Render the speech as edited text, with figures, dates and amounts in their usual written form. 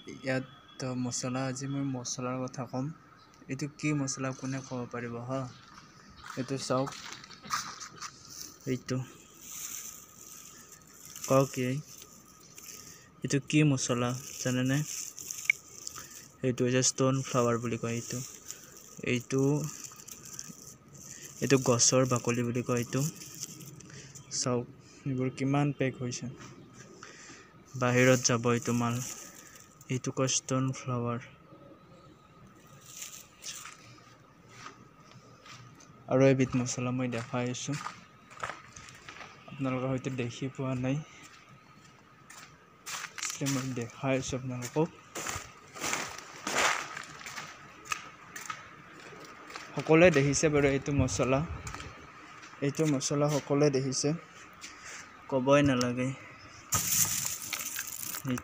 ইয়াত মছলা আজি মই মছলাৰ কথা ক'ম এইটো কি মছলা কোনে ক'ব পাৰিব হা এইটো চাওক এইটো কওক এইটো কি মছলা জানেনে এইটো হৈছে ষ্টন ফ্লাৱাৰ বুলি কয় এইটো গছৰ বাকলি বুলি কয় এইটো চাওক এইবোৰ কিমান পেক হৈছে বাহিৰত যাব এইটো মাল এইটো কয় ষ্টন ফ্লাৱাৰ আৰু এবিধ মছলা মই দেখাই আছো আপোনালোকে হয়তো দেখি পোৱা নাই মই দেখাই আছো আপোনালোকক সকলোৱে দেখিছে বাৰু এইটো মছলা সকলোৱে দেখিছে ক'বই নালাগে এইটো